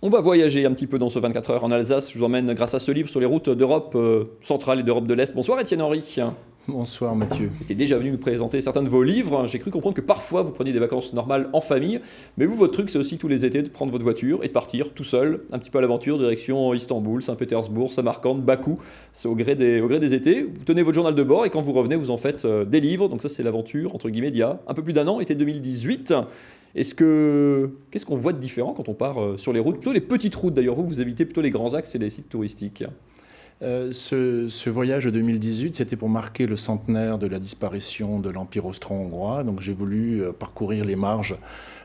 On va voyager un petit peu dans ce 24 heures en Alsace. Je vous emmène grâce à ce livre sur les routes d'Europe centrale et d'Europe de l'Est. Bonsoir Étienne Henry. Bonsoir Mathieu. Vous étiez déjà venu nous présenter certains de vos livres. J'ai cru comprendre que parfois vous preniez des vacances normales en famille. Mais vous, votre truc, c'est aussi tous les étés de prendre votre voiture et de partir tout seul, un petit peu à l'aventure, direction Istanbul, Saint-Pétersbourg, Samarcande, Bakou. C'est au gré des étés. Vous tenez votre journal de bord et quand vous revenez, vous en faites des livres. Donc ça, c'est l'aventure, entre guillemets, d'il y a un peu plus d'un an, été 2018. Qu'est-ce qu'on voit de différent quand on part sur les routes, plutôt les petites routes d'ailleurs, vous évitez plutôt les grands axes et les sites touristiques? Ce voyage de 2018, c'était pour marquer le centenaire de la disparition de l'Empire austro-hongrois. Donc j'ai voulu parcourir les marges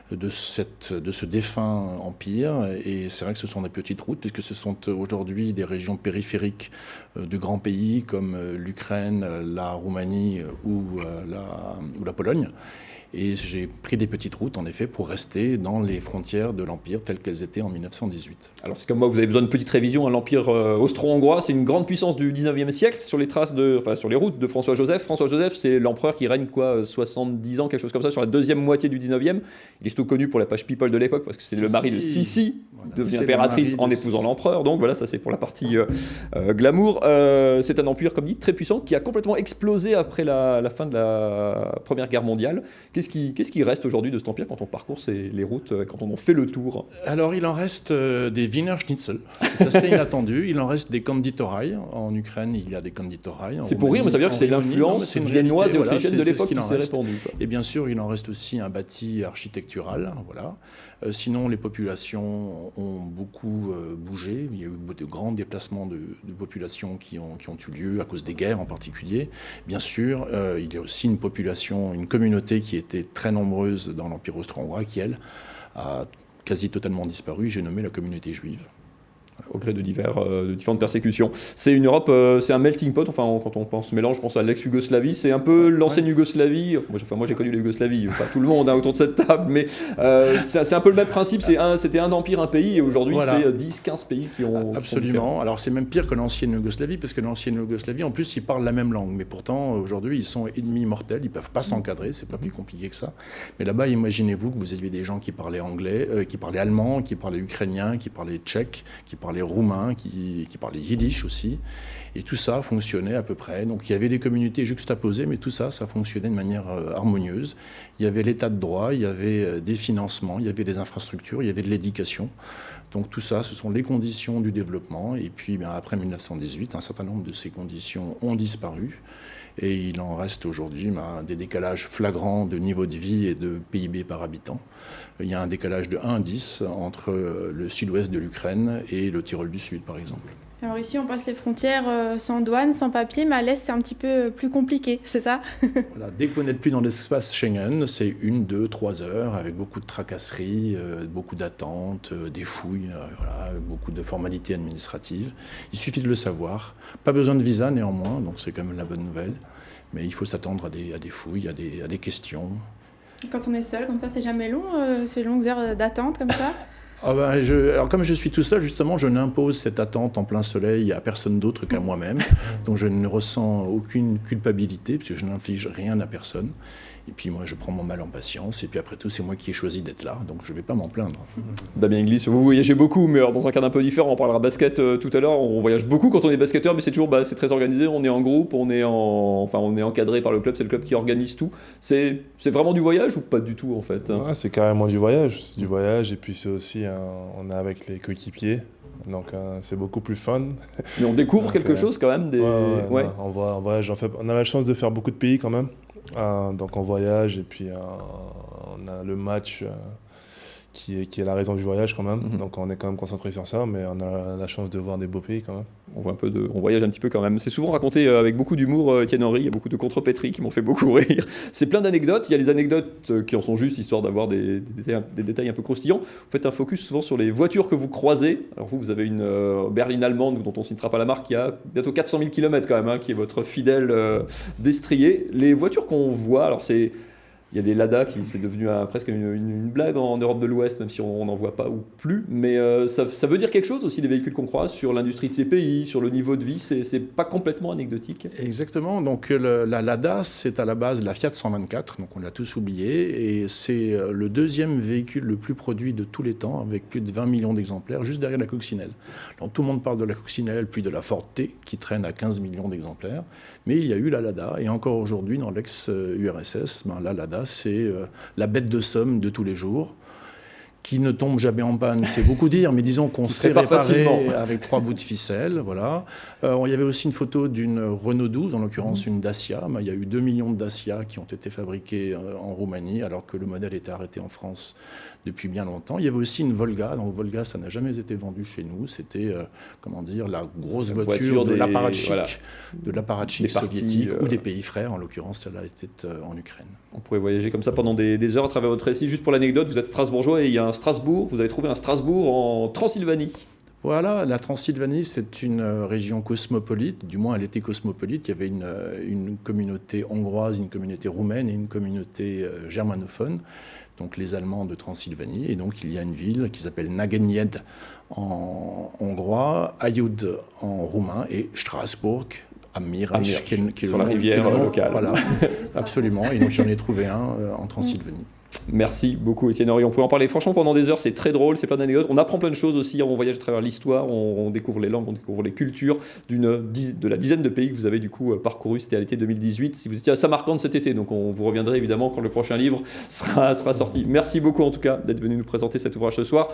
de ce défunt empire. Et c'est vrai que ce sont des petites routes, puisque ce sont aujourd'hui des régions périphériques de grands pays comme l'Ukraine, la Roumanie ou la Pologne. Et j'ai pris des petites routes, en effet, pour rester dans les frontières de l'Empire telles qu'elles étaient en 1918. Alors c'est comme moi, vous avez besoin de petite révision. L'Empire austro-hongrois, c'est une grande puissance du 19e siècle sur les sur les routes de François-Joseph. François-Joseph, c'est l'empereur qui règne 70 ans, quelque chose comme ça, sur la deuxième moitié du 19e. Il est surtout connu pour la page People de l'époque, parce que c'est le mari de Sissi, voilà, devient impératrice en épousant l'empereur. Donc voilà, ça c'est pour la partie glamour. C'est un empire, comme dit, très puissant, qui a complètement explosé après la fin de la Première Guerre mondiale. Qu'est-ce qui reste aujourd'hui de cet empire quand on parcourt les routes, quand on en fait le tour? Alors, il en reste des Wiener Schnitzel. C'est assez inattendu. Il en reste des konditorei. En Ukraine, il y a des konditorei. C'est pour rire, mais ça veut dire que c'est l'influence viennoise et autrichienne de l'époque qui s'est répandue. Et bien sûr, il en reste aussi un bâti architectural. Voilà. Sinon, les populations ont beaucoup bougé. Il y a eu de grands déplacements de populations qui ont eu lieu à cause des guerres en particulier. Bien sûr, il y a aussi une communauté qui était très nombreuse dans l'Empire austro-hongrois qui, elle, a quasi totalement disparu. J'ai nommé la communauté juive. Au gré de différentes persécutions. C'est une Europe, c'est un melting pot, enfin quand on pense mélange, je pense à l'ex-Yougoslavie, c'est un peu l'ancienne Yougoslavie, moi j'ai connu la Yougoslavie, pas tout le monde autour de cette table, mais c'est un peu le même principe, c'était un empire, un pays, et aujourd'hui voilà. C'est 10-15 pays qui ont... Absolument, alors c'est même pire que l'ancienne Yougoslavie, parce que l'ancienne Yougoslavie, en plus, ils parlent la même langue, mais pourtant, aujourd'hui, ils sont ennemis mortels, ils ne peuvent pas s'encadrer, c'est pas plus compliqué que ça. Mais là-bas, imaginez-vous que vous aviez des gens qui parlaient anglais, qui parlaient allemand, qui parlaient ukrainien, qui parlaient tchèque, qui parlaient roumains, qui parlaient yiddish aussi, et tout ça fonctionnait à peu près. Donc il y avait des communautés juxtaposées, mais tout ça, ça fonctionnait de manière harmonieuse. Il y avait l'état de droit, il y avait des financements, il y avait des infrastructures, il y avait de l'éducation. Donc tout ça, ce sont les conditions du développement. Et puis après 1918, un certain nombre de ces conditions ont disparu. Et il en reste aujourd'hui des décalages flagrants de niveau de vie et de PIB par habitant. Il y a un décalage de 1 à 10 entre le sud-ouest de l'Ukraine et le Tyrol du Sud, par exemple. Alors ici, on passe les frontières sans douane, sans papier, mais à l'est, c'est un petit peu plus compliqué, c'est ça? Voilà, dès que vous n'êtes plus dans l'espace Schengen, c'est 1, 2, 3 heures, avec beaucoup de tracasseries, beaucoup d'attentes, des fouilles, voilà, beaucoup de formalités administratives. Il suffit de le savoir. Pas besoin de visa néanmoins, donc c'est quand même la bonne nouvelle. Mais il faut s'attendre à des fouilles, à des questions. Quand on est seul, comme ça, c'est jamais long, ces longues heures d'attente comme ça? Alors comme je suis tout seul, justement, je n'impose cette attente en plein soleil à personne d'autre qu'à moi-même. Donc je ne ressens aucune culpabilité, parce que je n'inflige rien à personne. Et puis moi, je prends mon mal en patience. Et puis après tout, c'est moi qui ai choisi d'être là, donc je ne vais pas m'en plaindre. Damien Inglis, vous voyagez beaucoup, mais alors dans un cadre un peu différent. On parlera basket tout à l'heure. On voyage beaucoup quand on est basketteur, mais c'est toujours c'est très organisé. On est en groupe, on est encadré par le club. C'est le club qui organise tout. C'est vraiment du voyage ou pas du tout en fait? Ouais, c'est carrément du voyage. C'est du voyage et puis c'est aussi on est avec les coéquipiers. Donc c'est beaucoup plus fun. Mais on découvre quelque chose quand même. Ouais. Non, on voyage, on a la chance de faire beaucoup de pays quand même. Donc on voyage et puis on a le match qui est la raison du voyage quand même. Donc on est quand même concentré sur ça, mais on a la chance de voir des beaux pays quand même. On voyage un petit peu quand même. C'est souvent raconté avec beaucoup d'humour, Étienne Henry. Il y a beaucoup de contrepétries qui m'ont fait beaucoup rire. C'est plein d'anecdotes. Il y a les anecdotes qui en sont justes, histoire d'avoir des détails un peu croustillants. Vous faites un focus souvent sur les voitures que vous croisez. Alors vous avez une berline allemande dont on ne citera pas la marque qui a bientôt 400 000 km quand même, qui est votre fidèle destrier. Les voitures qu'on voit, alors c'est Il y a des Lada qui c'est devenu presque une blague en Europe de l'Ouest, même si on n'en voit pas ou plus. Mais ça veut dire quelque chose aussi, les véhicules qu'on croise, sur l'industrie de ces pays, sur le niveau de vie. C'est pas complètement anecdotique. Exactement. Donc la Lada, c'est à la base la Fiat 124, donc on l'a tous oublié. Et c'est le deuxième véhicule le plus produit de tous les temps, avec plus de 20 millions d'exemplaires, juste derrière la coccinelle. Donc tout le monde parle de la coccinelle, puis de la Ford T, qui traîne à 15 millions d'exemplaires. Mais il y a eu la Lada. Et encore aujourd'hui, dans l'ex-URSS, la Lada, c'est la bête de somme de tous les jours, qui ne tombe jamais en panne, c'est beaucoup dire, mais disons qu'on sait réparer avec 3 bouts de ficelle. Voilà. Il y avait aussi une photo d'une Renault 12, en l'occurrence une Dacia. Il y a eu 2 millions de Dacia qui ont été fabriqués en Roumanie, alors que le modèle était arrêté en France depuis bien longtemps. Il y avait aussi une Volga. Donc Volga, ça n'a jamais été vendu chez nous. C'était, la grosse voiture de l'apparatchik, soviétique ou des pays frères. En l'occurrence, celle-là était en Ukraine. On pourrait voyager comme ça pendant des heures à travers votre récit. Juste pour l'anecdote, vous êtes strasbourgeois et il y a un Strasbourg. Vous avez trouvé un Strasbourg en Transylvanie. Voilà, la Transylvanie, c'est une région cosmopolite, du moins elle était cosmopolite. Il y avait une communauté hongroise, une communauté roumaine et une communauté germanophone, donc les Allemands de Transylvanie. Et donc il y a une ville qui s'appelle Naganyed en hongrois, Aiud en roumain et Strasbourg à Mirach, qui est sur la rivière locale. Voilà, absolument. Et donc j'en ai trouvé un en Transylvanie. Merci beaucoup Étienne Henry, on pourrait en parler franchement pendant des heures, c'est très drôle, c'est plein d'anecdotes, on apprend plein de choses aussi, on voyage à travers l'histoire, on découvre les langues, on découvre les cultures de la dizaine de pays que vous avez du coup parcouru, c'était à l'été 2018, si vous étiez à Samarcande cet été, donc on vous reviendrait évidemment quand le prochain livre sera sorti. Merci beaucoup en tout cas d'être venu nous présenter cet ouvrage ce soir.